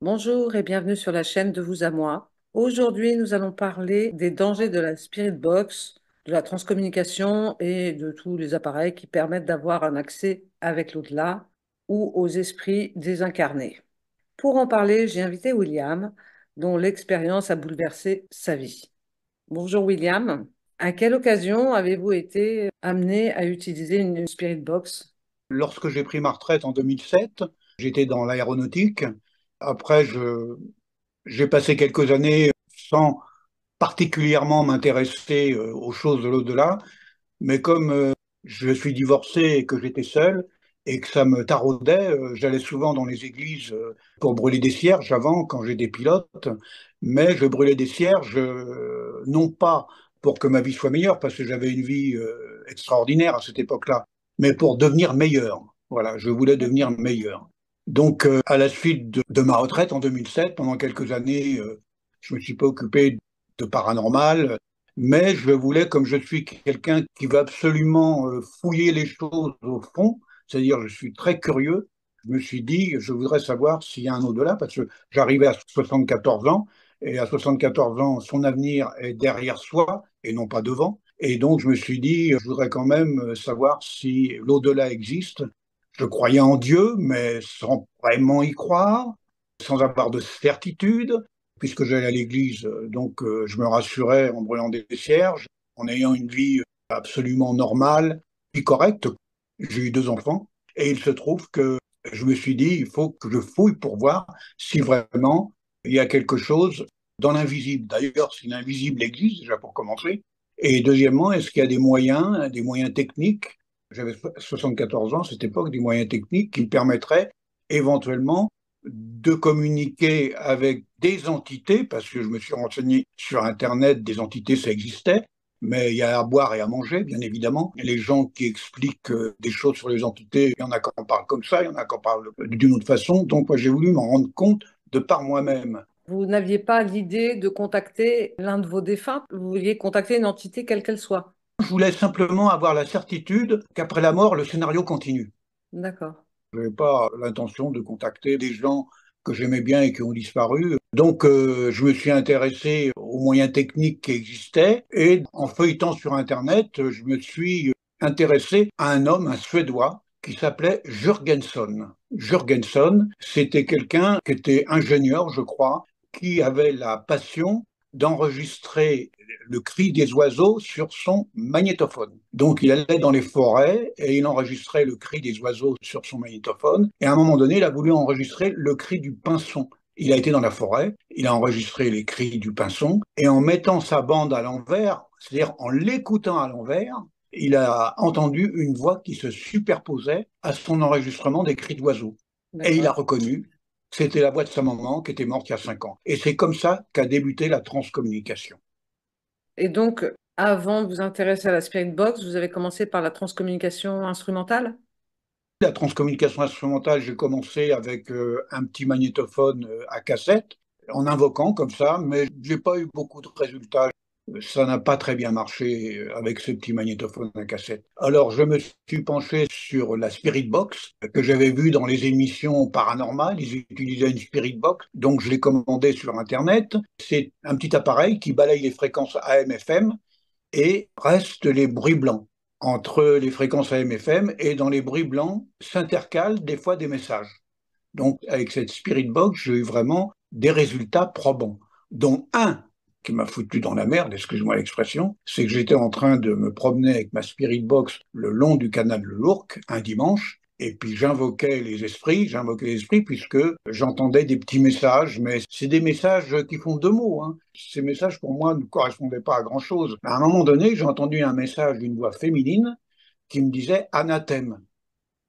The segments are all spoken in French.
Bonjour et bienvenue sur la chaîne de Vous à Moi. Aujourd'hui, nous allons parler des dangers de la Spirit Box, de la transcommunication et de tous les appareils qui permettent d'avoir un accès avec l'au-delà ou aux esprits désincarnés. Pour en parler, j'ai invité William, dont l'expérience a bouleversé sa vie. Bonjour William. À quelle occasion avez-vous été amené à utiliser une Spirit Box? Lorsque j'ai pris ma retraite en 2007, j'étais dans l'aéronautique. Après, j'ai passé quelques années sans particulièrement m'intéresser aux choses de l'au-delà. Mais comme je suis divorcé et que j'étais seul et que ça me taraudait, j'allais souvent dans les églises pour brûler des cierges avant, quand j'étais pilote. Mais je brûlais des cierges, non pas pour que ma vie soit meilleure, parce que j'avais une vie extraordinaire à cette époque-là, mais pour devenir meilleur. Voilà, je voulais devenir meilleur. Donc, à la suite de ma retraite en 2007, pendant quelques années, je me suis pas occupé de paranormal, mais je voulais, comme je suis quelqu'un qui veut absolument fouiller les choses au fond, c'est-à-dire je suis très curieux, je me suis dit, je voudrais savoir s'il y a un au-delà, parce que j'arrivais à 74 ans, et à 74 ans, son avenir est derrière soi et non pas devant. Et donc, je me suis dit, je voudrais quand même savoir si l'au-delà existe. Je croyais en Dieu, mais sans vraiment y croire, sans avoir de certitude, puisque j'allais à l'église, donc je me rassurais en brûlant des cierges, en ayant une vie absolument normale, puis correcte. J'ai eu deux enfants, et il se trouve que je me suis dit, il faut que je fouille pour voir si vraiment il y a quelque chose dans l'invisible. D'ailleurs, si l'invisible existe, déjà pour commencer. Et deuxièmement, est-ce qu'il y a des moyens techniques, j'avais 74 ans à cette époque, des moyens techniques qui me permettraient éventuellement de communiquer avec des entités, parce que je me suis renseigné sur Internet, des entités, ça existait, mais il y a à boire et à manger, bien évidemment. Et les gens qui expliquent des choses sur les entités, il y en a qui en parlent comme ça, il y en a qui en parlent d'une autre façon. Donc, moi, j'ai voulu m'en rendre compte de par moi-même. Vous n'aviez pas l'idée de contacter l'un de vos défunts, vous vouliez contacter une entité quelle qu'elle soit. Je voulais simplement avoir la certitude qu'après la mort, le scénario continue. D'accord. Je n'avais pas l'intention de contacter des gens que j'aimais bien et qui ont disparu. Donc, je me suis intéressé aux moyens techniques qui existaient et en feuilletant sur Internet, je me suis intéressé à un homme, un Suédois, qui s'appelait Jürgenson. Jürgenson, c'était quelqu'un qui était ingénieur, je crois, qui avait la passion d'enregistrer le cri des oiseaux sur son magnétophone. Donc il allait dans les forêts et il enregistrait le cri des oiseaux sur son magnétophone. Et à un moment donné, il a voulu enregistrer le cri du pinson. Il a été dans la forêt, il a enregistré les cris du pinson et en mettant sa bande à l'envers, c'est-à-dire en l'écoutant à l'envers, il a entendu une voix qui se superposait à son enregistrement des cris d'oiseaux. Et il a D'accord. reconnu que c'était la voix de sa maman qui était morte il y a 5 ans. Et c'est comme ça qu'a débuté la transcommunication. Et donc, avant de vous intéresser à la Spirit Box, vous avez commencé par la transcommunication instrumentale? La transcommunication instrumentale, j'ai commencé avec un petit magnétophone à cassette, en invoquant comme ça, mais j'ai pas eu beaucoup de résultats. Ça n'a pas très bien marché avec ce petit magnétophone à cassette. Alors, je me suis penché sur la Spirit Box que j'avais vue dans les émissions paranormales. Ils utilisaient une Spirit Box, donc je l'ai commandé sur Internet. C'est un petit appareil qui balaye les fréquences AM/FM et reste les bruits blancs. Entre les fréquences AM/FM et dans les bruits blancs s'intercalent des fois des messages. Donc, avec cette Spirit Box, j'ai eu vraiment des résultats probants, dont un qui m'a foutu dans la merde, excuse-moi l'expression, c'est que j'étais en train de me promener avec ma Spirit Box le long du canal de l'Ourcq un dimanche, et puis j'invoquais les esprits puisque j'entendais des petits messages, mais c'est des messages qui font deux mots, hein. Ces messages pour moi ne correspondaient pas à grand-chose. À un moment donné, j'ai entendu un message d'une voix féminine qui me disait anathème.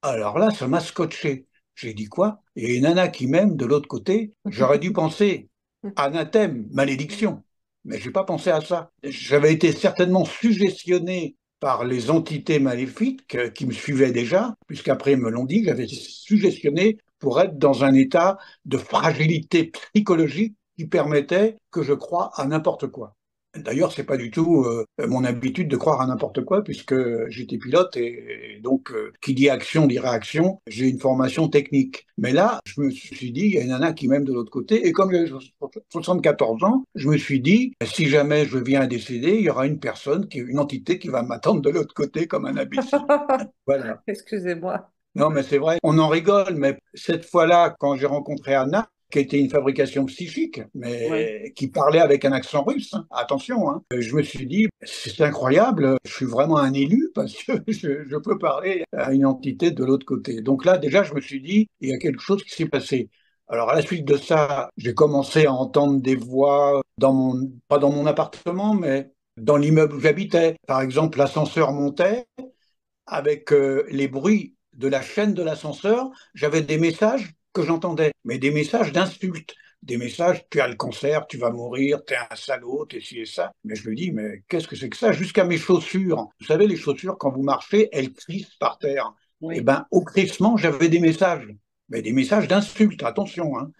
Alors là, ça m'a scotché. J'ai dit quoi? Il y a une nana qui m'aime de l'autre côté. J'aurais dû penser anathème, malédiction. Mais j'ai pas pensé à ça. J'avais été certainement suggestionné par les entités maléfiques qui me suivaient déjà, puisqu'après ils me l'ont dit, j'avais été suggestionné pour être dans un état de fragilité psychologique qui permettait que je croie à n'importe quoi. D'ailleurs, c'est pas du tout mon habitude de croire à n'importe quoi, puisque j'étais pilote et donc qui dit action dit réaction. J'ai une formation technique. Mais là, je me suis dit, il y a une nana qui m'aime de l'autre côté. Et comme j'avais 74 ans, je me suis dit, si jamais je viens à décéder, il y aura une personne, une entité qui va m'attendre de l'autre côté comme un imbécile. Voilà. Excusez-moi. Non, mais c'est vrai, on en rigole, mais cette fois-là, quand j'ai rencontré Anna, qui était une fabrication psychique, Oui. mais qui parlait avec un accent russe, hein, attention, hein, je me suis dit, c'est incroyable, je suis vraiment un élu parce que je peux parler à une entité de l'autre côté. Donc là, déjà, je me suis dit, il y a quelque chose qui s'est passé. Alors, à la suite de ça, j'ai commencé à entendre des voix pas dans mon appartement, mais dans l'immeuble où j'habitais. Par exemple, l'ascenseur montait, avec les bruits de la chaîne de l'ascenseur, j'avais des messages que j'entendais, mais des messages d'insultes, des messages, tu as le cancer, tu vas mourir, t'es un salaud, t'es ci et ça. Mais je me dis, mais qu'est-ce que c'est que ça? Jusqu'à mes chaussures. Vous savez, les chaussures, quand vous marchez, elles crissent par terre. Eh Oui. ben, au crissement, j'avais des messages, mais des messages d'insultes, attention, hein.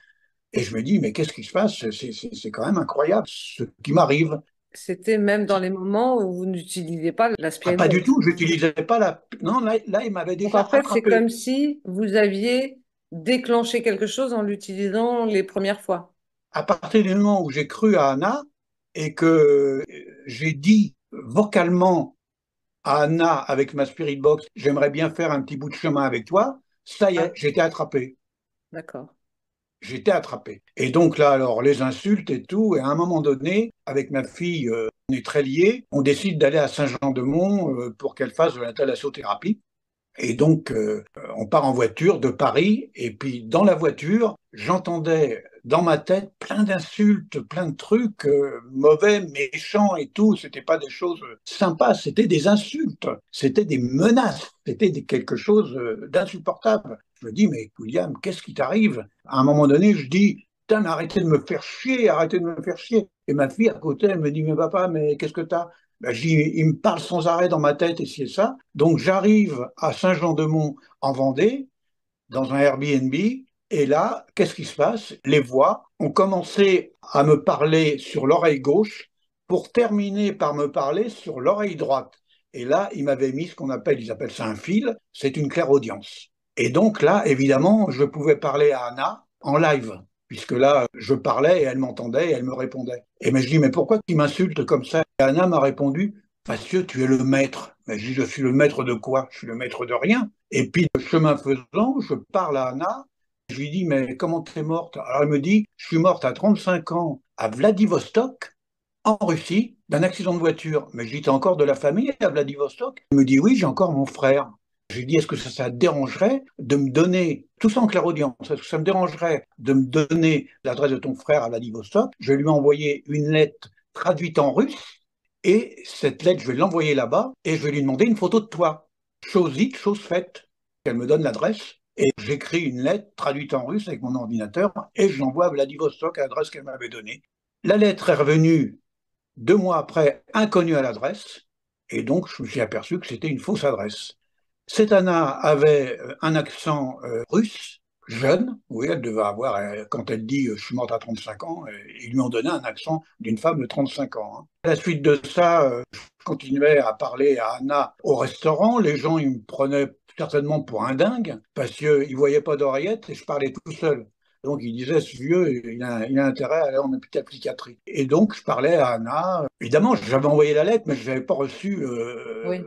Et je me dis, mais qu'est-ce qui se passe? C'est quand même incroyable ce qui m'arrive. C'était même dans les moments où vous n'utilisiez pas la Ah, Spirit pas du Box. tout, j'utilisais pas la... Non, là il m'avait Donc déjà en fait, c'est attrapé. comme si vous aviez déclenché quelque chose en l'utilisant les premières fois. À partir du moment où j'ai cru à Anna et que j'ai dit vocalement à Anna avec ma Spirit Box, j'aimerais bien faire un petit bout de chemin avec toi, ça y est, Ah, j'étais attrapé. d'accord. J'étais attrapé. Et donc là, alors, les insultes et tout, et à un moment donné, avec ma fille, on est très liés, on décide d'aller à Saint-Jean-de-Mont pour qu'elle fasse de la thalassothérapie. Et donc, on part en voiture de Paris, et puis dans la voiture, j'entendais dans ma tête plein d'insultes, plein de trucs mauvais, méchants et tout. C'était pas des choses sympas, c'était des insultes, c'était des menaces, c'était quelque chose d'insupportable. Je me dis, mais William, qu'est-ce qui t'arrive? À un moment donné, je dis, putain, mais arrêtez de me faire chier, arrêtez de me faire chier. Et ma fille à côté, elle me dit, mais papa, mais qu'est-ce que t'as? Ben, il me parle sans arrêt dans ma tête et c'est ça. Donc j'arrive à Saint-Jean-de-Mont en Vendée, dans un Airbnb, et là, qu'est-ce qui se passe? Les voix ont commencé à me parler sur l'oreille gauche pour terminer par me parler sur l'oreille droite. Et là, ils m'avaient mis ce qu'on appelle, ils appellent ça un fil, c'est une clairaudience. Et donc là, évidemment, je pouvais parler à Anna en live, puisque là, je parlais et elle m'entendait et elle me répondait. Et mais je dis, mais pourquoi tu m'insultes comme ça? Et Anna m'a répondu, parce que tu es le maître. Mais je dis, je suis le maître de quoi? Je suis le maître de rien. Et puis, chemin faisant, je parle à Anna. Je lui dis, mais comment t'es morte? Alors elle me dit, je suis morte à 35 ans à Vladivostok, en Russie, d'un accident de voiture. Mais je dis, t'as encore de la famille à Vladivostok? Elle me dit, oui, j'ai encore mon frère. Je lui dis, est-ce que ça te dérangerait de me donner, tout ça en clairaudience, est-ce que ça me dérangerait de me donner l'adresse de ton frère à Vladivostok? Je vais lui envoyer une lettre traduite en russe, et cette lettre, je vais l'envoyer là-bas, et je vais lui demander une photo de toi. Chose dite, chose faite. Elle me donne l'adresse, et j'écris une lettre traduite en russe avec mon ordinateur, et je l'envoie à Vladivostok à l'adresse qu'elle m'avait donnée. La lettre est revenue 2 mois après, inconnue à l'adresse, et donc je me suis aperçu que c'était une fausse adresse. Cette Anna avait un accent russe, jeune, oui, elle devait avoir, quand elle dit je suis morte à 35 ans, ils lui ont donné un accent d'une femme de 35 ans, hein. À la suite de ça, je continuais à parler à Anna au restaurant. Les gens, ils me prenaient certainement pour un dingue, parce qu'ils ne voyaient pas d'oreillette et je parlais tout seul. Donc ils disaient, ce vieux, il a intérêt à aller en hôpital psychiatrique. Et donc je parlais à Anna. Évidemment, j'avais envoyé la lettre, mais je n'avais pas reçu Oui,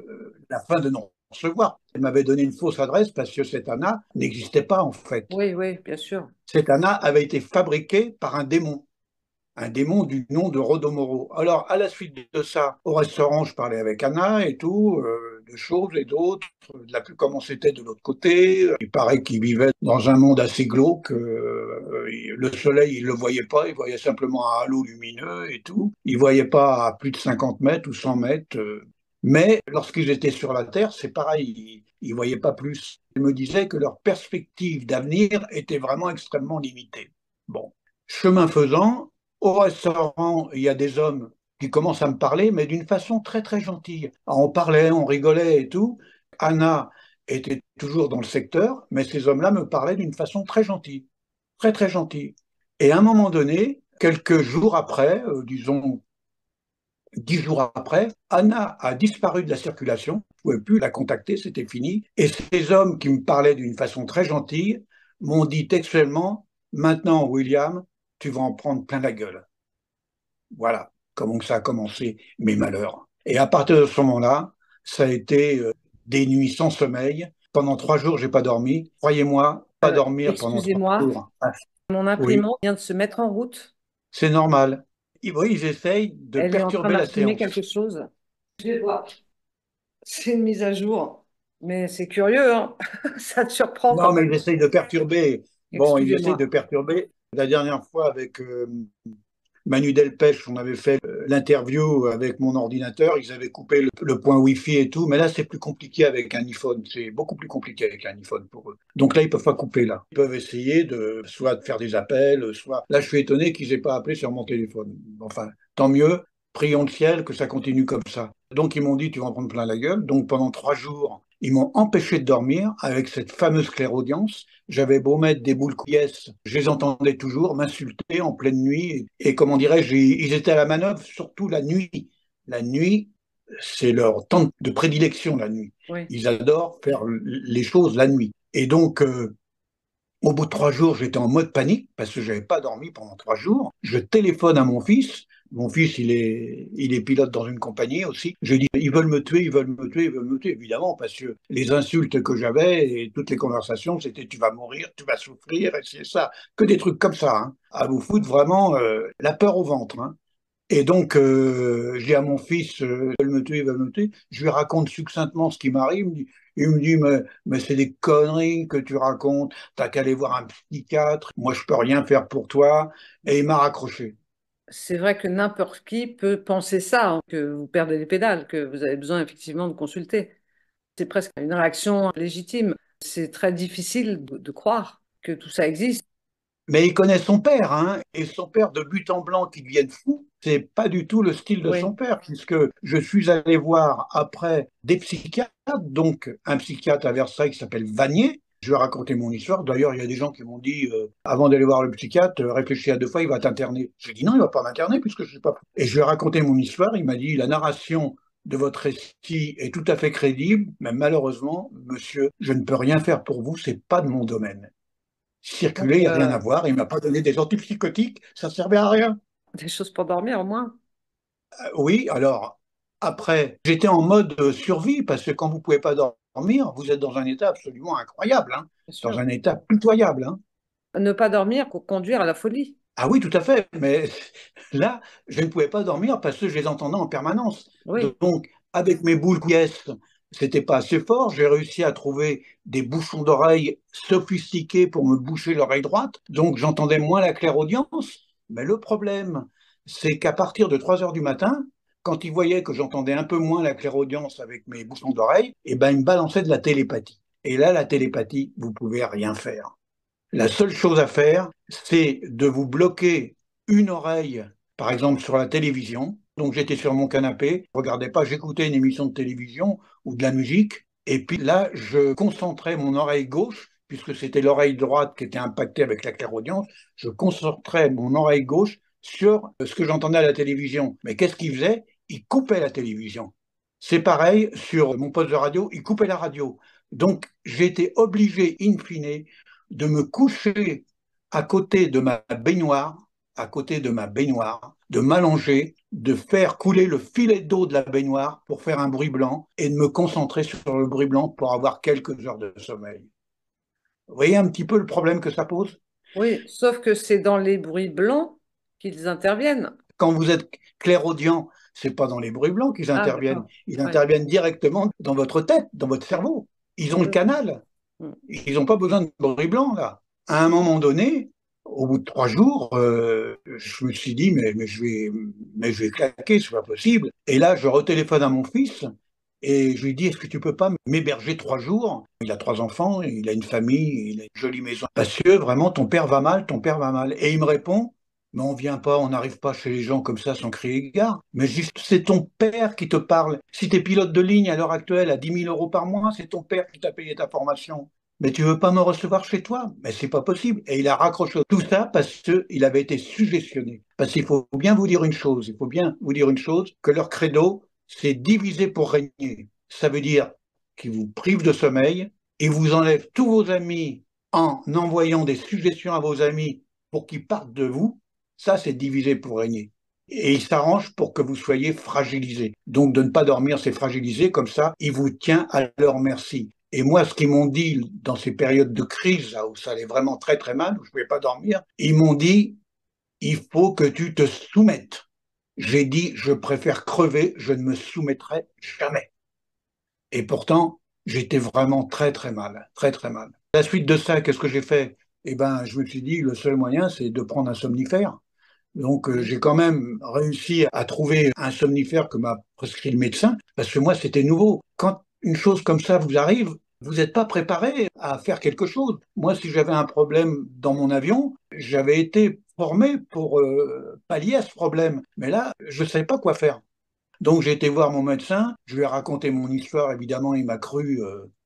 la fin de non-recevoir. Elle m'avait donné une fausse adresse parce que cette Anna n'existait pas en fait. oui, oui, bien sûr. Cette Anna avait été fabriquée par un démon du nom de Rodomoro. Alors, à la suite de ça, au restaurant, je parlais avec Anna et tout, de choses et d'autres, de comment c'était de l'autre côté. Il paraît qu'il vivait dans un monde assez glauque. Le soleil, il ne le voyait pas, il voyait simplement un halo lumineux et tout. Il ne voyait pas à plus de 50 mètres ou 100 mètres. Mais lorsqu'ils étaient sur la Terre, c'est pareil, ils ne voyaient pas plus. Ils me disaient que leur perspective d'avenir était vraiment extrêmement limitée. Bon, chemin faisant, au restaurant, il y a des hommes qui commencent à me parler, mais d'une façon très très gentille. Alors, on parlait, on rigolait et tout. Anna était toujours dans le secteur, mais ces hommes-là me parlaient d'une façon très gentille, très très gentille. Et à un moment donné, quelques jours après, disons 10 jours après, Anna a disparu de la circulation. Je ne pouvais plus la contacter, c'était fini. Et ces hommes qui me parlaient d'une façon très gentille m'ont dit textuellement, maintenant, William, tu vas en prendre plein la gueule. Voilà comment ça a commencé mes malheurs. Et à partir de ce moment-là, ça a été des nuits sans sommeil. Pendant 3 jours, j'ai pas dormi. Croyez-moi, pas dormir pendant trois Excusez-moi, jours. Ah, mon oui, imprimante vient de se mettre en route. c'est normal. Oui, ils essayent de Elle est en train perturber la d'imprimer séance. quelque chose. Je vais voir. C'est une mise à jour. Mais c'est curieux, hein. Ça te surprend quand Non, mais même. ils essayent de perturber. Bon, ils essayent de Excusez-moi. perturber. La dernière fois, avec Manu Delpech, on avait fait l'interview avec mon ordinateur, ils avaient coupé le point Wi-Fi et tout, mais là c'est plus compliqué avec un iPhone, c'est beaucoup plus compliqué avec un iPhone pour eux. Donc là ils peuvent pas couper là. Ils peuvent essayer de soit de faire des appels, soit. Là je suis étonné qu'ils aient pas appelé sur mon téléphone. Enfin, tant mieux, prions le ciel que ça continue comme ça. Donc ils m'ont dit tu vas en prendre plein la gueule. Donc pendant 3 jours, ils m'ont empêché de dormir avec cette fameuse clairaudience. J'avais beau mettre des boules couillasse, je les entendais toujours m'insulter en pleine nuit. Et comment dirais-je, ils étaient à la manœuvre, surtout la nuit. La nuit, c'est leur temps de prédilection, la nuit. Oui. Ils adorent faire les choses la nuit. Et donc, au bout de 3 jours, j'étais en mode panique parce que je n'avais pas dormi pendant 3 jours. Je téléphone à mon fils. Mon fils, il est pilote dans une compagnie aussi. Je dis, ils veulent me tuer, ils veulent me tuer, ils veulent me tuer, évidemment, parce que les insultes que j'avais et toutes les conversations, c'était tu vas mourir, tu vas souffrir, et c'est ça. Que des trucs comme ça, hein, à vous foutre vraiment la peur au ventre. Hein. Et donc, je dis à mon fils, ils veulent me tuer, ils veulent me tuer. Je lui raconte succinctement ce qui m'arrive. Il me dit, mais c'est des conneries que tu racontes. T'as qu'à aller voir un psychiatre. Moi, je peux rien faire pour toi. Et il m'a raccroché. C'est vrai que n'importe qui peut penser ça, hein, que vous perdez les pédales, que vous avez besoin effectivement de consulter. C'est presque une réaction légitime. C'est très difficile de croire que tout ça existe. Mais il connaît son père, hein, et son père de but en blanc qui devienne fou, c'est pas du tout le style de Oui. son père, puisque je suis allé voir après des psychiatres, donc un psychiatre à Versailles qui s'appelle Vanier. Je lui ai raconté mon histoire. D'ailleurs, il y a des gens qui m'ont dit, avant d'aller voir le psychiatre, réfléchis à 2 fois, il va t'interner. J'ai dit non, il va pas m'interner puisque je suis pas fou. Et je lui ai raconté mon histoire. Il m'a dit, la narration de votre récit est tout à fait crédible, mais malheureusement, monsieur, je ne peux rien faire pour vous, c'est pas de mon domaine. Donc, Circuler, il n'y a rien à voir. Il ne m'a pas donné des antipsychotiques, ça ne servait à rien. des choses pour dormir au moins, Oui, alors, après, j'étais en mode survie, parce que quand vous ne pouvez pas dormir, vous êtes dans un état absolument incroyable, hein, bien sûr. dans un état pitoyable. Hein. Ne pas dormir pour conduire à la folie. Ah oui, tout à fait, mais là, je ne pouvais pas dormir parce que je les entendais en permanence. Oui. Donc, avec mes boules quiesces, c'était pas assez fort. J'ai réussi à trouver des bouchons d'oreilles sophistiqués pour me boucher l'oreille droite. Donc, j'entendais moins la clairaudience. Mais le problème, c'est qu'à partir de 3 heures du matin, quand ils voyaient que j'entendais un peu moins la clairaudience avec mes bouchons d'oreilles, eh ben, ils me balançaient de la télépathie. Et là, la télépathie, vous pouvez rien faire. La seule chose à faire, c'est de vous bloquer une oreille, par exemple sur la télévision. Donc j'étais sur mon canapé, je regardais pas, j'écoutais une émission de télévision ou de la musique, et puis là, je concentrais mon oreille gauche, puisque c'était l'oreille droite qui était impactée avec la clairaudience, je concentrais mon oreille gauche sur ce que j'entendais à la télévision. Mais qu'est-ce qu'il faisait? Il coupait la télévision. C'est pareil sur mon poste de radio, il coupait la radio. Donc j'ai été obligé, in fine, de me coucher à côté de ma baignoire, à côté de ma baignoire, de m'allonger, de faire couler le filet d'eau de la baignoire pour faire un bruit blanc et de me concentrer sur le bruit blanc pour avoir quelques heures de sommeil. Vous voyez un petit peu le problème que ça pose? Oui, sauf que c'est dans les bruits blancs qu'ils interviennent. Quand vous êtes clairaudient, c'est pas dans les bruits blancs qu'ils Ah, interviennent. d'accord. Ils Ouais. interviennent directement dans votre tête, dans votre cerveau. Ils ont le Oui. canal. Mm. Ils n'ont pas besoin de bruit blanc, là. À un moment donné, au bout de 3 jours, je me suis dit, mais je vais claquer, c'est pas possible. Et là, je retéléphone à mon fils et je lui dis, est-ce que tu peux pas m'héberger 3 jours? Il a 3 enfants, il a une famille, il a une jolie maison. Parce que vraiment, ton père va mal, ton père va mal. Et il me répond, mais on vient pas, on n'arrive pas chez les gens comme ça sans crier gare. Mais juste, c'est ton père qui te parle. Si tu es pilote de ligne à l'heure actuelle à 10 000 euros par mois, c'est ton père qui t'a payé ta formation. Mais tu veux pas me recevoir chez toi? Mais c'est pas possible. Et il a raccroché. Tout ça parce qu'il avait été suggestionné. Parce qu'il faut bien vous dire une chose, il faut bien vous dire une chose, que leur credo, c'est diviser pour régner. Ça veut dire qu'ils vous privent de sommeil, ils vous enlèvent tous vos amis en envoyant des suggestions à vos amis pour qu'ils partent de vous. Ça, c'est diviser pour régner. Et ils s'arrangent pour que vous soyez fragilisés. Donc de ne pas dormir, c'est fragiliser. Comme ça, ils vous tiennent à leur merci. Et moi, ce qu'ils m'ont dit dans ces périodes de crise, là, où ça allait vraiment très très mal, où je ne pouvais pas dormir, ils m'ont dit, il faut que tu te soumettes. J'ai dit, je préfère crever, je ne me soumettrai jamais. Et pourtant, j'étais vraiment très très mal, très très mal. À la suite de ça, qu'est-ce que j'ai fait? Eh ben, je me suis dit, le seul moyen, c'est de prendre un somnifère. Donc, Oui, j'ai quand même réussi à trouver un somnifère que m'a prescrit le médecin, parce que moi, c'était nouveau. Quand une chose comme ça vous arrive, vous n'êtes pas préparé à faire quelque chose. Moi, si j'avais un problème dans mon avion, j'avais été formé pour pallier à ce problème. Mais là, je ne savais pas quoi faire. Donc, j'ai été voir mon médecin, je lui ai raconté mon histoire, évidemment, il m'a cru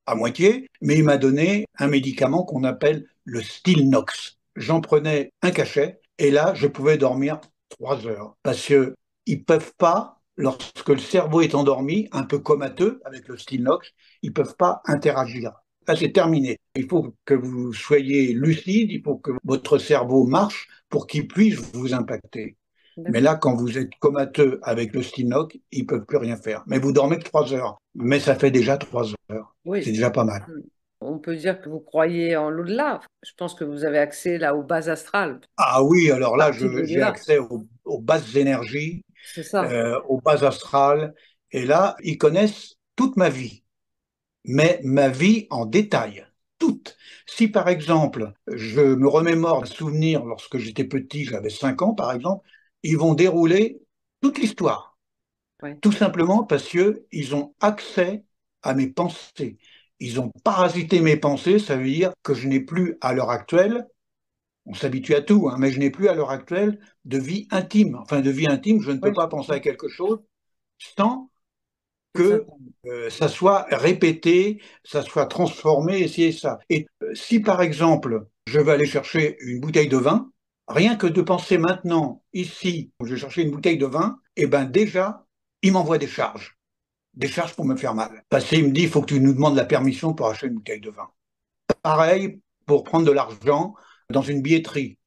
à moitié, mais il m'a donné un médicament qu'on appelle le Stilnox. J'en prenais un cachet, et là, je pouvais dormir 3 heures. Parce que ils peuvent pas, lorsque le cerveau est endormi, un peu comateux avec le Stilnox, ils peuvent pas interagir. Là, c'est terminé. Il faut que vous soyez lucide, il faut que votre cerveau marche pour qu'il puisse vous impacter. Mais d'accord. là, quand vous êtes comateux avec le Stilnox, ils ne peuvent plus rien faire. Mais vous dormez que 3 heures. Mais ça fait déjà 3 heures. Oui, C'est déjà pas mal. on peut dire que vous croyez en l'au-delà. Je pense que vous avez accès là aux bases astrales, Ah oui, alors là, partie de j'ai l'au-delà. accès aux bases énergies, C'est ça. aux bases astrales. Et là, ils connaissent toute ma vie, mais ma vie en détail. Toute. Si par exemple, je me remémore un souvenir lorsque j'étais petit, j'avais 5 ans par exemple, ils vont dérouler toute l'histoire. Oui, Tout simplement parce qu'ils ont accès à mes pensées. Ils ont parasité mes pensées, ça veut dire que je n'ai plus à l'heure actuelle, on s'habitue à tout, hein, mais je n'ai plus à l'heure actuelle de vie intime. Enfin, de vie intime, je ne peux oui, je pas penser à comprends. quelque chose sans Vous que entendez. ça soit répété, ça soit transformé, et ci et ça. Et si par exemple, je veux aller chercher une bouteille de vin, rien que de penser maintenant, ici, je vais chercher une bouteille de vin, et ben déjà, il m'envoie des charges pour me faire mal. Parce qu'il me dit, il faut que tu nous demandes la permission pour acheter une bouteille de vin. Pareil pour prendre de l'argent dans une billetterie.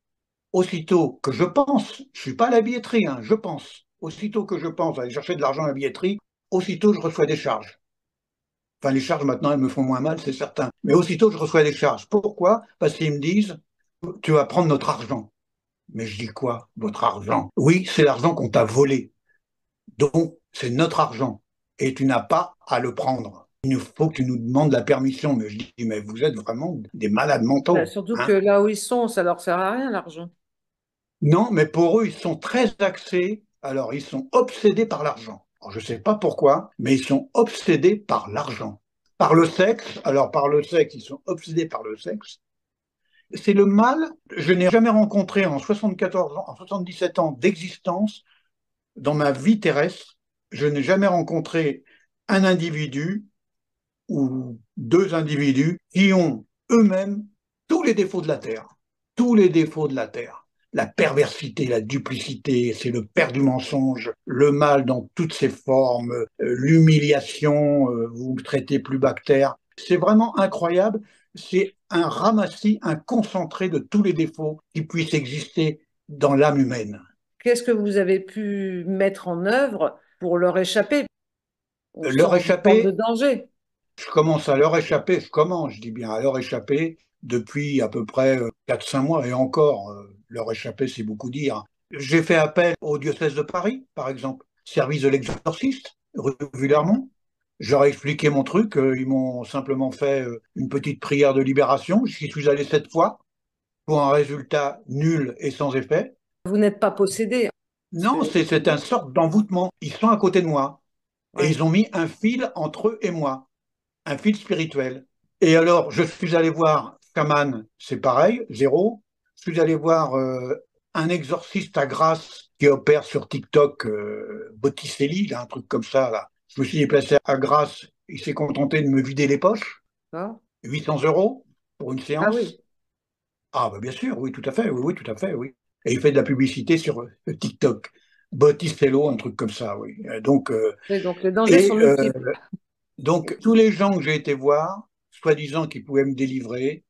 Aussitôt que je pense, je suis pas à la billetterie, hein, je pense. Aussitôt que je pense aller chercher de l'argent à la billetterie, aussitôt je reçois des charges. Enfin, les charges maintenant, elles me font moins mal, c'est certain. Mais aussitôt je reçois des charges. Pourquoi? Parce qu'ils me disent, tu vas prendre notre argent. Mais je dis quoi, votre argent? Oui, c'est l'argent qu'on t'a volé. Donc, c'est notre argent et tu n'as pas à le prendre. Il faut que tu nous demandes la permission. Mais je dis, mais vous êtes vraiment des malades Bah, mentaux, surtout que hein? là où ils sont, ça leur sert à rien l'argent. Non, mais pour eux, ils sont très axés. Alors, ils sont obsédés par l'argent. Alors, je ne sais pas pourquoi, mais ils sont obsédés par l'argent. Par le sexe. Alors, par le sexe, ils sont obsédés par le sexe. C'est le mal. Je n'ai jamais rencontré en 74 ans, en 77 ans d'existence, dans ma vie terrestre, je n'ai jamais rencontré un individu ou deux individus qui ont eux-mêmes tous les défauts de la Terre. Tous les défauts de la Terre. La perversité, la duplicité, c'est le père du mensonge, le mal dans toutes ses formes, l'humiliation, vous me traitez plus bactère. C'est vraiment incroyable. C'est un ramassis, un concentré de tous les défauts qui puissent exister dans l'âme humaine. Qu'est-ce que vous avez pu mettre en œuvre pour leur échapper? On sent Leur une forme de échapper, danger. je commence à leur échapper, je dis bien à leur échapper depuis à peu près 4-5 mois et encore, leur échapper, c'est beaucoup dire. J'ai fait appel au diocèse de Paris, par exemple, service de l'exorciste, Oui. régulièrement. Je leur ai expliqué mon truc, ils m'ont simplement fait une petite prière de libération. J'y suis allé 7 fois pour un résultat nul et sans effet. Vous n'êtes pas possédé. Parce que, Non, c'est une sorte d'envoûtement. Ils sont à côté de moi et ouais. ils ont mis un fil entre eux et moi, un fil spirituel. Et alors, je suis allé voir Shaman, c'est pareil, zéro. Je suis allé voir un exorciste à Grasse qui opère sur TikTok, Botticelli, là, un truc comme ça. Là. Je me suis déplacé à Grasse, il s'est contenté de me vider les poches, D'accord. 800 euros. pour une Ah oui. séance. Ah, bah, bien sûr, oui, tout à fait, oui, oui, tout à fait, oui. Et il fait de la publicité sur TikTok. Botticello, un truc comme ça, oui. Oui, donc les dangers sont Et multiples. donc, tous les gens que j'ai été voir, soi-disant qu'ils pouvaient me délivrer,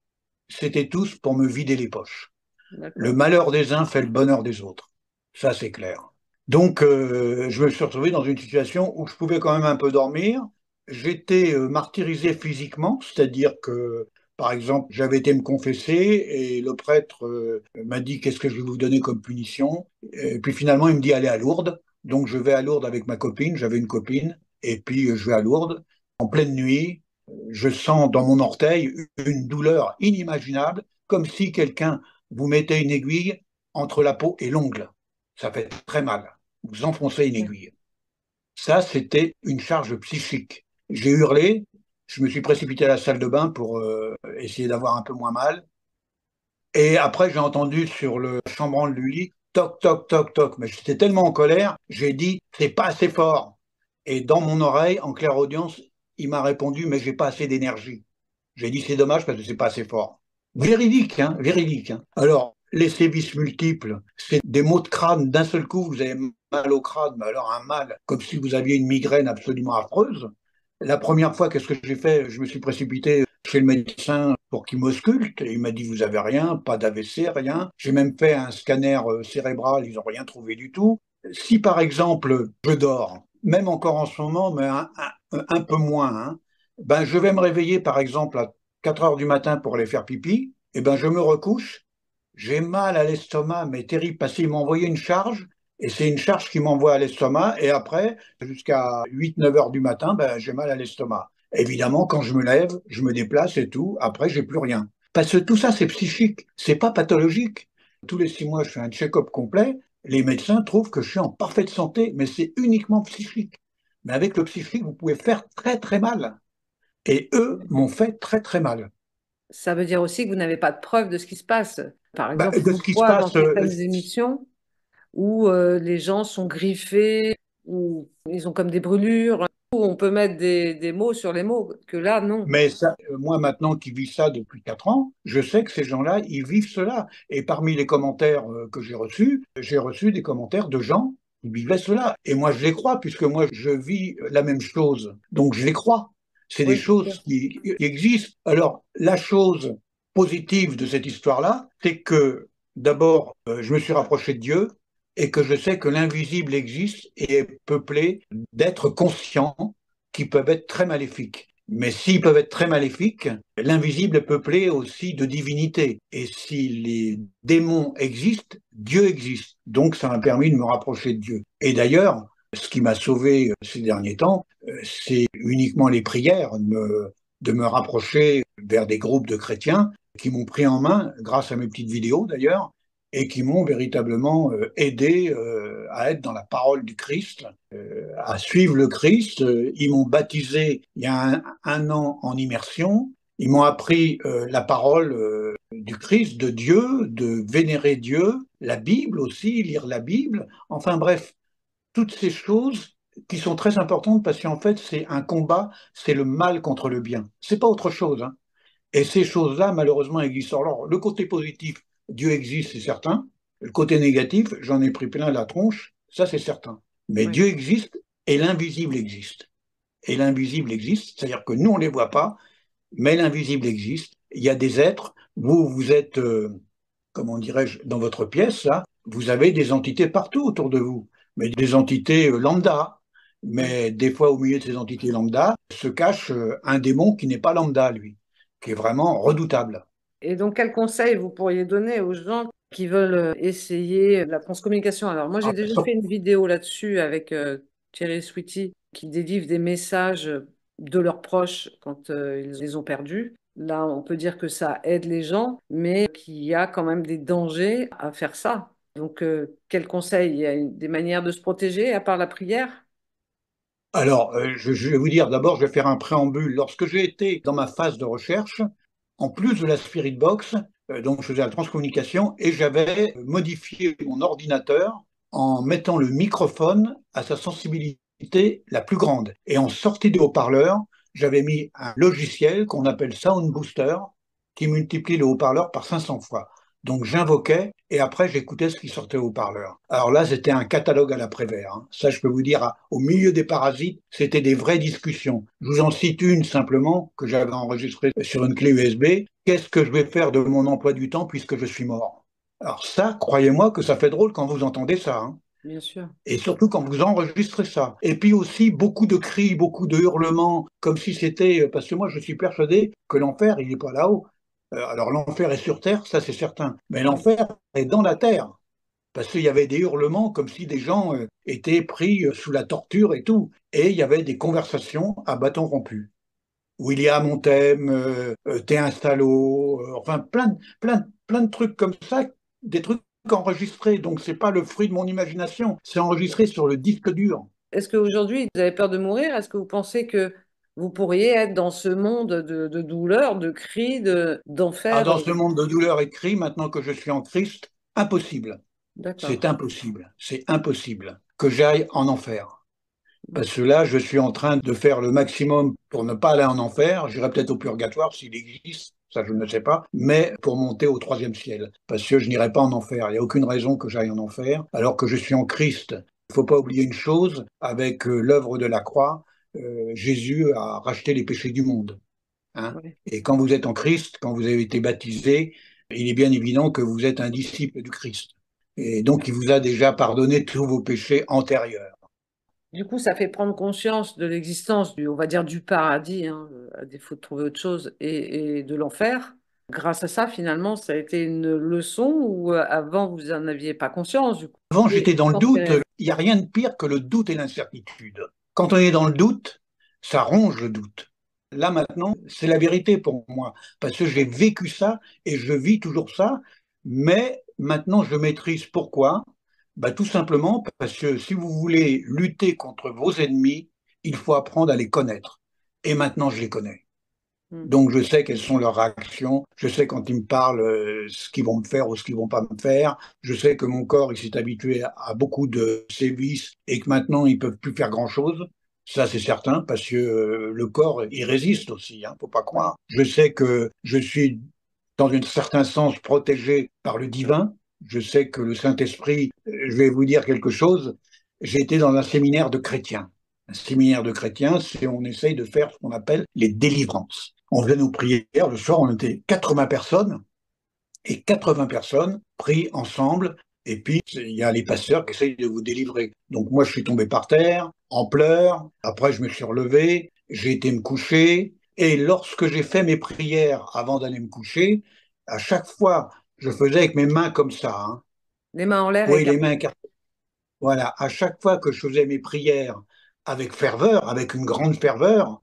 c'était tous pour me vider les poches. Le D'accord. malheur des uns fait le bonheur des autres. Ça, c'est clair. Donc, je me suis retrouvé dans une situation où je pouvais quand même un peu dormir. J'étais martyrisé physiquement, c'est-à-dire que, par exemple, j'avais été me confesser et le prêtre m'a dit qu'est-ce que je vais vous donner comme punition. Et puis finalement, il me dit allez à Lourdes. Donc, je vais à Lourdes avec ma copine. J'avais une copine. Et puis, je vais à Lourdes. En pleine nuit, je sens dans mon orteil une douleur inimaginable, comme si quelqu'un vous mettait une aiguille entre la peau et l'ongle. Ça fait très mal. Vous enfoncez une aiguille. Ça, c'était une charge psychique. J'ai hurlé, je me suis précipité à la salle de bain pour essayer d'avoir un peu moins mal. Et après, j'ai entendu sur le chambranle du lit, toc, toc, toc, toc. Mais j'étais tellement en colère, j'ai dit, c'est pas assez fort. Et dans mon oreille, en clairaudience, il m'a répondu, mais j'ai pas assez d'énergie. J'ai dit, c'est dommage parce que c'est pas assez fort. Véridique, hein, véridique. Hein. Alors, les sévices multiples, c'est des maux de crâne. D'un seul coup, vous avez mal au crâne, mais alors un mal, comme si vous aviez une migraine absolument affreuse. La première fois, qu'est-ce que j'ai fait? Je me suis précipité chez le médecin pour qu'il m'ausculte. Et il m'a dit, vous avez rien, pas d'AVC, rien. J'ai même fait un scanner cérébral, ils n'ont rien trouvé du tout. Si par exemple, je dors, même encore en ce moment, mais un peu moins, hein, ben, je vais me réveiller par exemple à 4 heures du matin pour aller faire pipi, et ben, je me recouche, j'ai mal à l'estomac, mais terrible, parce qu'il m'a envoyé une charge, et c'est une charge qui m'envoie à l'estomac, et après, jusqu'à 8 9 heures du matin, ben, j'ai mal à l'estomac. Évidemment, quand je me lève, je me déplace et tout, après, j'ai plus rien. Parce que tout ça, c'est psychique, c'est pas pathologique. Tous les 6 mois, je fais un check-up complet, les médecins trouvent que je suis en parfaite santé, mais c'est uniquement psychique. Mais avec le psychique, vous pouvez faire très très mal. Et eux m'ont fait très très mal. Ça veut dire aussi que vous n'avez pas de preuve de ce qui se passe. Par Bah, exemple, de on ce qui se voit dans passe, certaines émissions où les gens sont griffés, où ils ont comme des brûlures, où on peut mettre des mots sur les mots, que là, non. mais ça, moi maintenant qui vis ça depuis 4 ans, je sais que ces gens-là, ils vivent cela. Et parmi les commentaires que j'ai reçu des commentaires de gens qui vivaient cela. Et moi, je les crois, puisque moi, je vis la même chose. Donc, je les crois. C'est des Oui, c'est choses sûr. qui existent. Alors, la chose positive de cette histoire-là, c'est que d'abord, je me suis rapproché de Dieu et que je sais que l'invisible existe et est peuplé d'êtres conscients qui peuvent être très maléfiques. Mais s'ils peuvent être très maléfiques, l'invisible est peuplé aussi de divinités. Et si les démons existent, Dieu existe. Donc ça m'a permis de me rapprocher de Dieu. Et d'ailleurs, ce qui m'a sauvé ces derniers temps, c'est uniquement les prières, de me rapprocher vers des groupes de chrétiens qui m'ont pris en main, grâce à mes petites vidéos d'ailleurs, et qui m'ont véritablement aidé à être dans la parole du Christ, à suivre le Christ. Ils m'ont baptisé il y a un an en immersion. Ils m'ont appris la parole du Christ, de Dieu, de vénérer Dieu, la Bible aussi, lire la Bible. Enfin bref, toutes ces choses qui sont très importantes parce qu'en fait, c'est un combat, c'est le mal contre le bien. C'est pas autre chose. Hein. Et ces choses-là, malheureusement, existent. Alors, le côté positif, Dieu existe, c'est certain. Le côté négatif, j'en ai pris plein la tronche, ça c'est certain. Mais Oui. Dieu existe et l'invisible existe. Et l'invisible existe, c'est-à-dire que nous, on ne les voit pas, mais l'invisible existe. Il y a des êtres, vous êtes, comment dirais-je, dans votre pièce, là, vous avez des entités partout autour de vous, mais des entités lambda. Oui. Mais des fois, au milieu de ces entités lambda, se cache un démon qui n'est pas lambda, lui, qui est vraiment redoutable. Et donc, quel conseil vous pourriez donner aux gens qui veulent essayer la transcommunication? Alors, moi, j'ai Ah, déjà fait une vidéo là-dessus avec Thierry Sweetie qui délivre des messages de leurs proches quand ils les ont perdus. Là, on peut dire que ça aide les gens, mais qu'il y a quand même des dangers à faire ça. Donc, quel conseil? Il y a des manières de se protéger à part la prière? Alors, je vais vous dire, d'abord, je vais faire un préambule. Lorsque j'ai été dans ma phase de recherche, en plus de la Spirit Box, donc je faisais la transcommunication et j'avais modifié mon ordinateur en mettant le microphone à sa sensibilité la plus grande. Et en sortie des haut-parleurs, j'avais mis un logiciel qu'on appelle Sound Booster qui multiplie le haut-parleur par 500 fois. Donc j'invoquais et après j'écoutais ce qui sortait au haut-parleur. Alors là, c'était un catalogue à la Prévert, hein. Ça, je peux vous dire, au milieu des parasites, c'était des vraies discussions. Je vous en cite une simplement que j'avais enregistrée sur une clé USB. Qu'est-ce que je vais faire de mon emploi du temps puisque je suis mort? Alors ça, croyez-moi que ça fait drôle quand vous entendez ça, hein. Bien sûr. Et surtout quand vous enregistrez ça. Et puis aussi beaucoup de cris, beaucoup de hurlements, comme si c'était... Parce que moi, je suis persuadé que l'enfer, il n'est pas là-haut. Alors l'enfer est sur Terre, ça c'est certain. Mais Oui. l'enfer est dans la Terre. Parce qu'il y avait des hurlements comme si des gens étaient pris sous la torture et tout. Et il y avait des conversations à bâton rompu. William, on t'aime, t'es un salaud, enfin plein de trucs comme ça, des trucs enregistrés. Donc c'est pas le fruit de mon imagination, c'est enregistré sur le disque dur. Est-ce qu'aujourd'hui, vous avez peur de mourir? Est-ce que vous pensez que vous pourriez être dans ce monde de douleur, de cris, Ah, d'enfer? dans ce monde de douleur et de cris, maintenant que je suis en Christ, impossible. D'accord. C'est impossible. C'est impossible que j'aille en enfer. Parce que là, je suis en train de faire le maximum pour ne pas aller en enfer. J'irai peut-être au purgatoire s'il existe, ça je ne sais pas, mais pour monter au troisième ciel. Parce que je n'irai pas en enfer. Il n'y a aucune raison que j'aille en enfer, alors que je suis en Christ. Il ne faut pas oublier une chose, avec l'œuvre de la croix, Jésus a racheté les péchés du monde, hein. Oui. Et quand vous êtes en Christ, quand vous avez été baptisé, il est bien évident que vous êtes un disciple du Christ. Et donc, il vous a déjà pardonné tous vos péchés antérieurs. Du coup, ça fait prendre conscience de l'existence on va dire, du paradis, hein, à défaut de trouver autre chose, et de l'enfer. Grâce à ça, finalement, ça a été une leçon ou avant, vous n'en aviez pas conscience, du coup. Avant, Et j'étais dans le doute. transféré. Il n'y a rien de pire que le doute et l'incertitude. Quand on est dans le doute, ça ronge le doute. Là, maintenant, c'est la vérité pour moi, parce que j'ai vécu ça et je vis toujours ça, mais maintenant, je maîtrise. Pourquoi? Bah, tout simplement parce que si vous voulez lutter contre vos ennemis, il faut apprendre à les connaître. Et maintenant, je les connais. Hmm. Donc, je sais quelles sont leurs réactions. Je sais quand ils me parlent ce qu'ils vont me faire ou ce qu'ils vont pas me faire. Je sais que mon corps, il s'est habitué à beaucoup de sévices et que maintenant, ils peuvent plus faire grand-chose. Ça, c'est certain, parce que le corps, il résiste aussi, hein, faut pas Ouais. croire. Je sais que je suis, dans un certain sens, protégé par le divin. Je sais que le Saint-Esprit, je vais vous dire quelque chose. J'ai été dans un séminaire de chrétiens. Un séminaire de chrétiens, c'est on essaye de faire ce qu'on appelle les délivrances. On faisait nos prières, le soir on était 80 personnes, et 80 personnes pris ensemble, et puis il y a les pasteurs qui essayent de vous délivrer. Donc moi je suis tombé par terre, en pleurs, après je me suis relevé, j'ai été me coucher, et lorsque j'ai fait mes prières avant d'aller me coucher, à chaque fois je faisais avec mes mains comme ça, hein. Les mains en l'air Oui, les mains écartées. écartées. Voilà, à chaque fois que je faisais mes prières avec ferveur, avec une grande ferveur,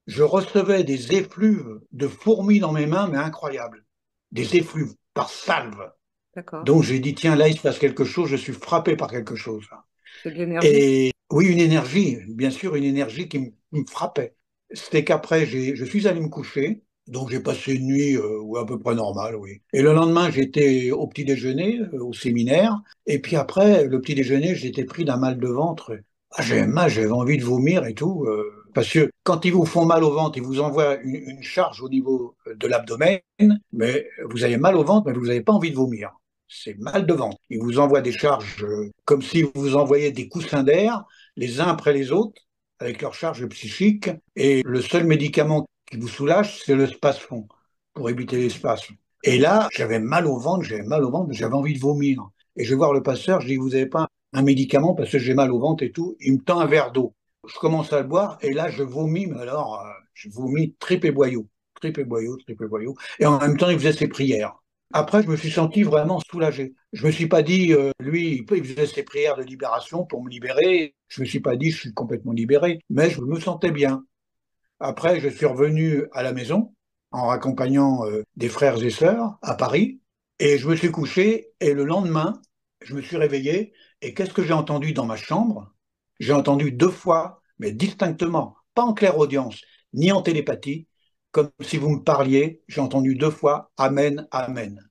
je recevais des effluves de fourmis dans mes mains, mais incroyables. Des effluves par salve. D'accord. Donc j'ai dit, tiens, là, il se passe quelque chose, je suis frappé par quelque chose. C'est de l'énergie. Et oui, une énergie, bien sûr, une énergie qui me frappait. C'était qu'après, je suis allé me coucher, donc j'ai passé une nuit ouais, à peu près normale, oui. Et le lendemain, j'étais au petit déjeuner, au séminaire, et puis après, le petit déjeuner, j'étais pris d'un mal de ventre. Ah, j'avais mal, j'avais envie de vomir et tout, parce que quand ils vous font mal au ventre, ils vous envoient une charge au niveau de l'abdomen, mais vous avez mal au ventre, mais vous n'avez pas envie de vomir. C'est mal de ventre. Ils vous envoient des charges comme si vous envoyiez des coussins d'air, les uns après les autres, avec leur charge psychique, et le seul médicament qui vous soulage, c'est le spasfon, pour éviter les spasmes. Et là, j'avais mal au ventre, j'avais envie de vomir. Et je vais voir le pasteur, je dis, vous n'avez pas un médicament parce que j'ai mal au ventre et tout. Il me tend un verre d'eau. Je commence à le boire et là, je vomis, mais alors, je vomis tripes et boyaux. Tripes et boyaux, tripes et boyaux. Et en même temps, il faisait ses prières. Après, je me suis senti vraiment soulagé. Je me suis pas dit, lui, il faisait ses prières de libération pour me libérer. Je me suis pas dit, je suis complètement libéré, mais je me sentais bien. Après, je suis revenu à la maison en raccompagnant des frères et sœurs à Paris, et je me suis couché, et le lendemain, je me suis réveillé, et qu'est-ce que j'ai entendu dans ma chambre? J'ai entendu deux fois, mais distinctement, pas en clairaudience, ni en télépathie, comme si vous me parliez, j'ai entendu deux fois Amen, Amen.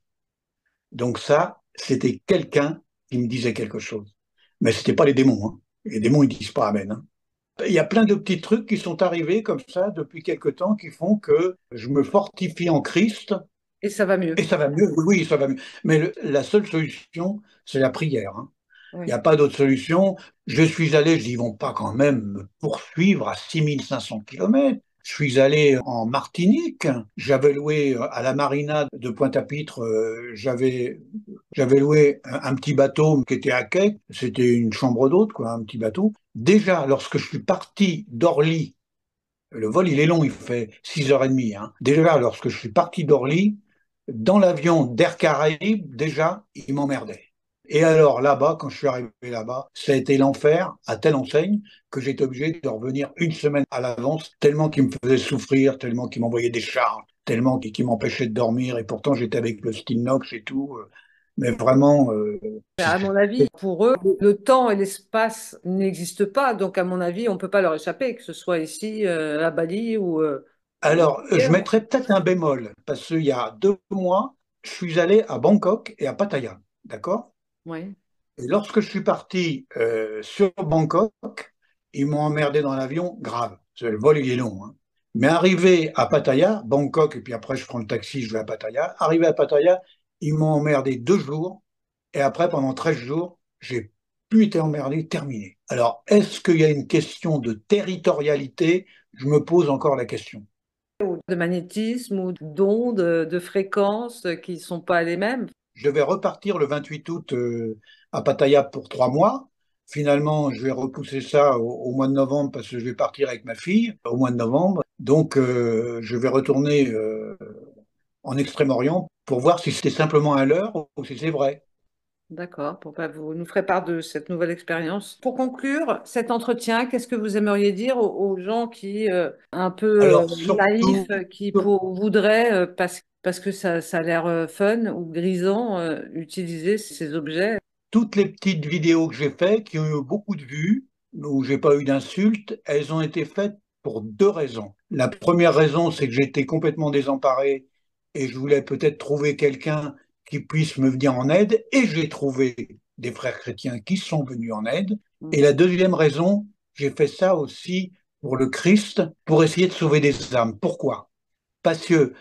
Donc ça, c'était quelqu'un qui me disait quelque chose. Mais c'était pas les démons, hein. Les démons, ils disent pas Amen, hein. Il y a plein de petits trucs qui sont arrivés comme ça depuis quelque temps qui font que je me fortifie en Christ Et ça va et mieux. ça va mieux. Oui, oui, ça va mieux. Mais la seule solution, c'est la prière, hein. Il n'y Oui. a pas d'autre solution. Je suis allé, je dis, ils vont pas quand même me poursuivre à 6 500 kilomètres. Je suis allé en Martinique. J'avais loué à la marina de Pointe-à-Pitre, j'avais loué un petit bateau qui était à quai. C'était une chambre d'hôte, quoi, un petit bateau. Déjà, lorsque je suis parti d'Orly, le vol, il est long, il fait 6h30, hein. Déjà, lorsque je suis parti d'Orly, dans l'avion d'Air Caraïbes, déjà, il m'emmerdait. Et alors là-bas, quand je suis arrivé là-bas, ça a été l'enfer à telle enseigne que j'étais obligé de revenir une semaine à l'avance, tellement qu'il me faisait souffrir, tellement qu'il m'envoyait des charges, tellement qu'il m'empêchait de dormir. Et pourtant, j'étais avec le Stilnox et tout. Mais vraiment, À mon avis, pour eux, le temps et l'espace n'existent pas. Donc, à mon avis, on ne peut pas leur échapper, que ce soit ici, à Bali ou alors, je ailleurs. mettrais peut-être un bémol, parce qu'il y a 2 mois, je suis allé à Bangkok et à Pattaya, d'accord? Oui, Et lorsque je suis parti sur Bangkok, ils m'ont emmerdé dans l'avion, grave. Le vol, il est long, hein. Mais arrivé à Pattaya, Bangkok, et puis après, je prends le taxi, je vais à Pattaya. Arrivé à Pattaya, ils m'ont emmerdé 2 jours, et après, pendant 13 jours, j'ai plus été emmerdé, terminé. Alors, est-ce qu'il y a une question de territorialité? Je me pose encore la question. ou de magnétisme ou d'ondes, de fréquences qui ne sont pas les mêmes. Je vais repartir le 28 août à Pattaya pour 3 mois. Finalement, je vais repousser ça au mois de novembre parce que je vais partir avec ma fille au mois de novembre. Donc, je vais retourner en Extrême-Orient pour voir si c'était simplement un leurre ou si c'est vrai. D'accord, pour pas vous nous ferez part de cette nouvelle expérience. Pour conclure cet entretien, qu'est-ce que vous aimeriez dire aux gens qui, un peu Alors, naïfs, surtout, voudraient, parce que ça a l'air fun ou grisant, utiliser ces objets? toutes les petites vidéos que j'ai faites, qui ont eu beaucoup de vues, où j'ai pas eu d'insultes, elles ont été faites pour 2 raisons. La première raison, c'est que j'étais complètement désemparé et je voulais peut-être trouver quelqu'un qui puisse me venir en aide, et j'ai trouvé des frères chrétiens qui sont venus en aide. Et la deuxième raison, j'ai fait ça aussi pour le Christ, pour essayer de sauver des âmes. Pourquoi? Parce que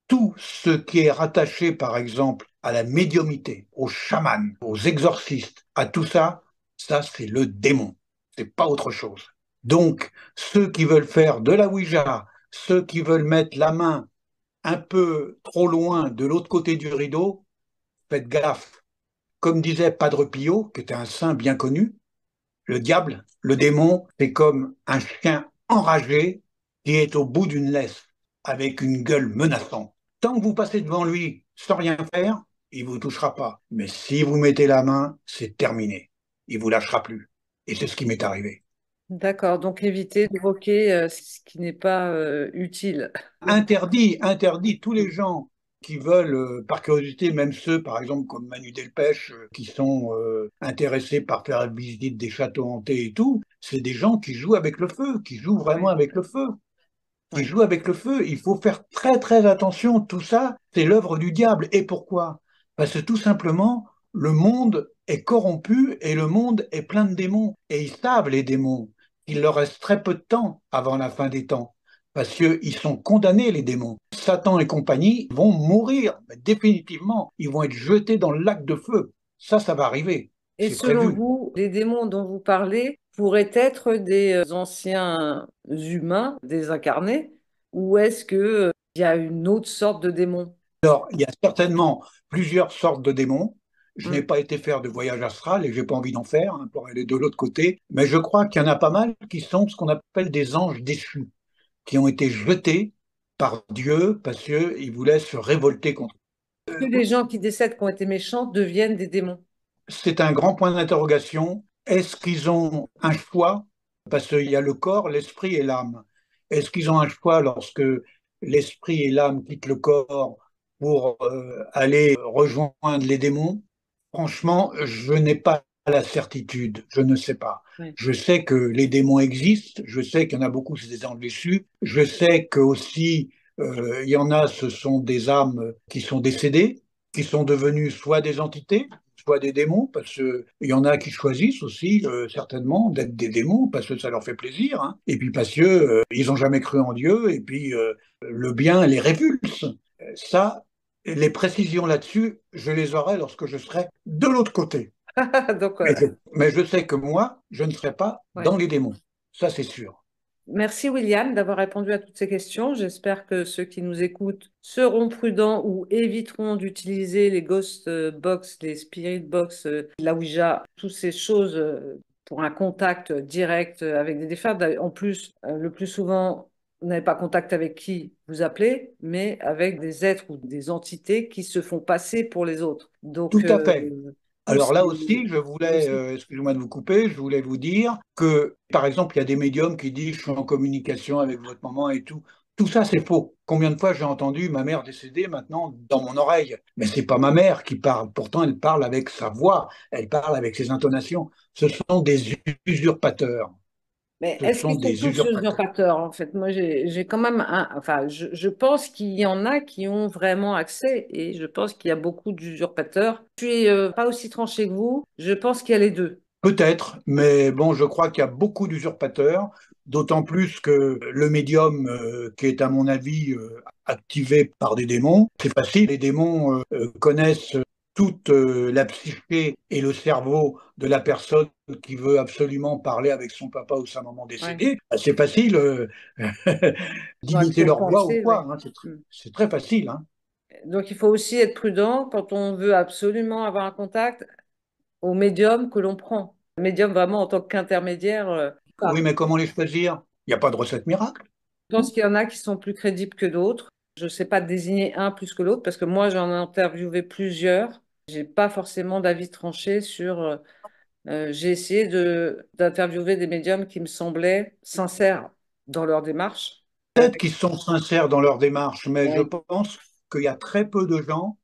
tout ce qui est rattaché, par exemple, à la médiumité, aux chamans, aux exorcistes, à tout ça, ça c'est le démon. C'est pas autre chose. Donc, ceux qui veulent faire de la Ouija, ceux qui veulent mettre la main un peu trop loin de l'autre côté du rideau, faites gaffe. Comme disait Padre Pio, qui était un saint bien connu, le diable, le démon, c'est comme un chien enragé qui est au bout d'une laisse, avec une gueule menaçante. Tant que vous passez devant lui sans rien faire, il ne vous touchera pas. Mais si vous mettez la main, c'est terminé. Il ne vous lâchera plus. Et c'est ce qui m'est arrivé. D'accord, donc éviter d'évoquer ce qui n'est pas utile. Interdit, interdit, tous les gens qui veulent, par curiosité, même ceux, par exemple, comme Manu Delpech, qui sont intéressés par faire la visite des châteaux hantés et tout, c'est des gens qui jouent avec le feu, qui jouent vraiment Oui, avec le feu. Qui oui. joue avec le feu. Il faut faire très très attention. Tout ça, c'est l'œuvre du diable. Et pourquoi? Parce que tout simplement, le monde est corrompu et le monde est plein de démons. Et ils savent, les démons, qu'il leur reste très peu de temps avant la fin des temps. Parce qu'ils sont condamnés, les démons. Satan et compagnie vont mourir, mais définitivement. Ils vont être jetés dans le lac de feu. Ça va arriver. Et C'est selon prévu. vous, les démons dont vous parlez pourraient être des anciens humains désincarnés, ou est-ce que, il y a une autre sorte de démon? Alors, il y a certainement plusieurs sortes de démons. Je n'ai Hmm. pas été faire de voyage astral et j'ai pas envie d'en faire, hein, pour aller de l'autre côté. Mais je crois qu'il y en a pas mal qui sont ce qu'on appelle des anges déchus, qui ont été jetés par Dieu parce qu'ils voulaient se révolter contre. Que les gens qui décèdent, qui ont été méchants, deviennent des démons. C'est un grand point d'interrogation. Est-ce qu'ils ont un choix? Parce qu'il y a le corps, l'esprit et l'âme. Est-ce qu'ils ont un choix lorsque l'esprit et l'âme quittent le corps pour aller rejoindre les démons? Franchement, je n'ai pas la certitude, je ne sais pas. Oui. Je sais que les démons existent, je sais qu'il y en a beaucoup, c'est des anges déçus, je sais que aussi il y en a, ce sont des âmes qui sont décédées, qui sont devenues soit des entités, choix des démons, parce qu'il y en a qui choisissent aussi, certainement, d'être des démons, parce que ça leur fait plaisir, hein. Et puis parce que ils n'ont jamais cru en Dieu, et puis le bien les répulse. Ça, les précisions là-dessus, je les aurai lorsque je serai de l'autre côté. Donc, Mais je sais que moi, je ne serai pas ouais. dans les démons. Ça, c'est sûr. Merci William d'avoir répondu à toutes ces questions. J'espère que ceux qui nous écoutent seront prudents ou éviteront d'utiliser les ghost box, les spirit box, la Ouija, toutes ces choses pour un contact direct avec des défunts. En plus, le plus souvent, vous n'avez pas contact avec qui vous appelez, mais avec des êtres ou des entités qui se font passer pour les autres. Donc, Tout à fait. tous Alors ces... là aussi, je voulais, aussi- excusez-moi de vous couper, je voulais vous dire que, par exemple, il y a des médiums qui disent je suis en communication avec votre maman et tout. Tout ça, c'est faux. Combien de fois j'ai entendu ma mère décédée maintenant dans mon oreille? Mais c'est pas ma mère qui parle. Pourtant, elle parle avec sa voix, elle parle avec ses intonations. Ce sont des usurpateurs. Mais Ce est-ce sont qu'ils sont des tous usurpateurs. usurpateurs, en fait? Moi, j'ai quand même un... Enfin, je pense qu'il y en a qui ont vraiment accès et je pense qu'il y a beaucoup d'usurpateurs. Je suis pas aussi tranché que vous. Je pense qu'il y a les deux. Peut-être, mais bon, je crois qu'il y a beaucoup d'usurpateurs, d'autant plus que le médium, qui est à mon avis activé par des démons, c'est facile. Les démons connaissent toute la psyché et le cerveau de la personne qui veut absolument parler avec son papa ou sa maman Ouais. décédée. C'est facile Ils ont accès d'imiter aux leur voix ou pensées, quoi, ouais. hein. Hmm. C'est très facile, hein. Donc, il faut aussi être prudent quand on veut absolument avoir un contact au médium que l'on prend. Le médium vraiment en tant qu'intermédiaire. Oui, Enfin, mais comment les choisir? Il n'y a pas de recette miracle. je pense qu'il y en a qui sont plus crédibles que d'autres. Je ne sais pas désigner un plus que l'autre parce que moi, j'en ai interviewé plusieurs. J'ai pas forcément d'avis tranché sur. J'ai essayé d'interviewer des médiums qui me semblaient sincères dans leur démarche. Peut-être qu'ils sont sincères dans leur démarche, mais je Oui, pense qu'il y a très peu de gens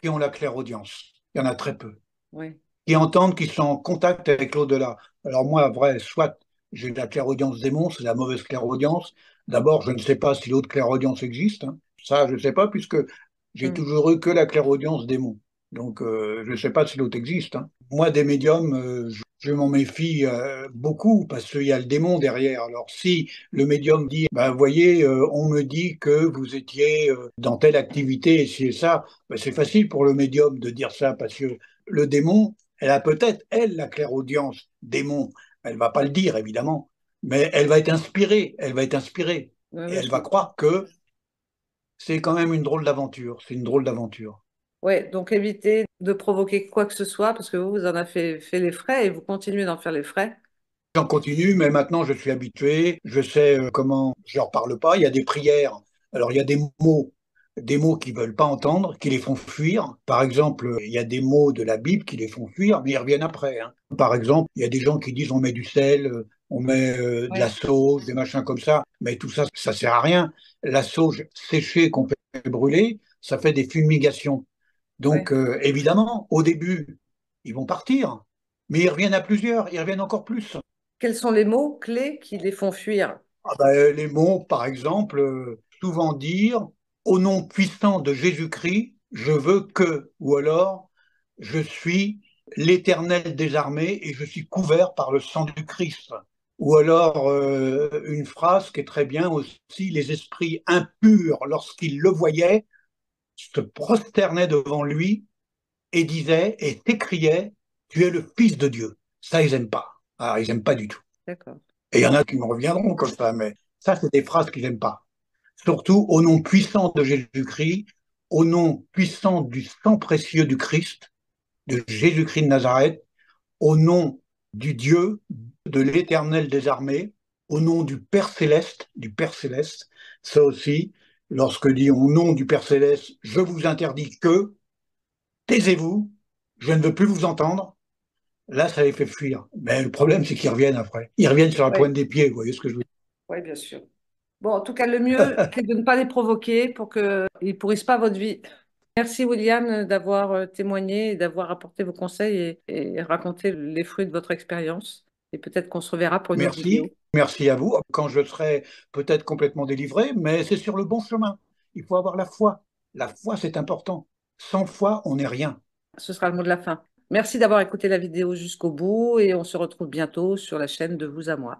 qui ont la clairaudience. Il y en a très peu. oui. Qui entendent qu'ils sont en contact avec l'au-delà. Alors moi, vrai, soit j'ai de la clairaudience démon, c'est de la mauvaise clairaudience. D'abord, je ne sais pas si l'autre clairaudience existe, hein. Ça, je ne sais pas, puisque j'ai Hmm. toujours eu que la clairaudience démon. Donc, je ne sais pas si l'autre existe, hein. Moi, des médiums, je m'en méfie beaucoup, parce qu'il y a le démon derrière. Alors, si le médium dit, ben, voyez, on me dit que vous étiez dans telle activité, et si et ça, ben, c'est facile pour le médium de dire ça, parce que le démon, elle a peut-être, elle, la clairaudience démon. Elle va pas le dire, évidemment, mais elle va être inspirée. Elle va être inspirée. Oui, Et oui, elle je va comprends. croire que c'est quand même une drôle d'aventure. C'est une drôle d'aventure. Ouais, donc évitez de provoquer quoi que ce soit parce que vous en avez fait les frais et vous continuez d'en faire les frais. J'en continue, mais maintenant je suis habitué. Je sais comment. Je leur parle pas. Il y a des prières. Alors il y a des mots qu'ils veulent pas entendre, qui les font fuir. Par exemple, il y a des mots de la Bible qui les font fuir, mais ils reviennent après, hein. Par exemple, il y a des gens qui disent on met du sel, on met de la Ouais, sauge, des machins comme ça, mais tout ça, ça sert à rien. La sauge séchée qu'on fait brûler, ça fait des fumigations. ouais. Donc évidemment, au début, ils vont partir, mais ils reviennent à plusieurs, ils reviennent encore plus. Quels sont les mots clés qui les font fuir? Ah ben, les mots, par exemple, souvent dire au nom puissant de Jésus-Christ, je veux que, ou alors je suis l'Éternel des armées et je suis couvert par le sang du Christ. Ou alors une phrase qui est très bien aussi, les esprits impurs, lorsqu'ils le voyaient, se prosternaient devant lui et disaient et s'écriaient, tu es le Fils de Dieu. Ça, ils n'aiment pas. Ah, ils n'aiment pas du tout. D'accord. Et il y en a qui me reviendront comme ça, mais ça, c'est des phrases qu'ils n'aiment pas. Surtout au nom puissant de Jésus-Christ, au nom puissant du sang précieux du Christ, de Jésus-Christ de Nazareth, au nom du Dieu, de l'Éternel des armées, au nom du Père céleste. Ça aussi, lorsque dit au nom du Père céleste, je vous interdis que, taisez-vous, je ne veux plus vous entendre. Là, ça les fait fuir. Mais le problème, c'est qu'ils reviennent après. Ils reviennent sur la Oui, pointe des pieds, vous voyez ce que je veux oui, bien sûr. Bon, en tout cas, le mieux, c'est de ne pas les provoquer pour qu'ils ne pourrissent pas votre vie. Merci, William, d'avoir témoigné et d'avoir apporté vos conseils et raconté les fruits de votre expérience. Et peut-être qu'on se reverra pour une autre Merci, vidéo. merci à vous. Quand je serai peut-être complètement délivré, mais c'est sur le bon chemin. Il faut avoir la foi. La foi, c'est important. Sans foi, on n'est rien. Ce sera le mot de la fin. Merci d'avoir écouté la vidéo jusqu'au bout et on se retrouve bientôt sur la chaîne de Vous à Moi.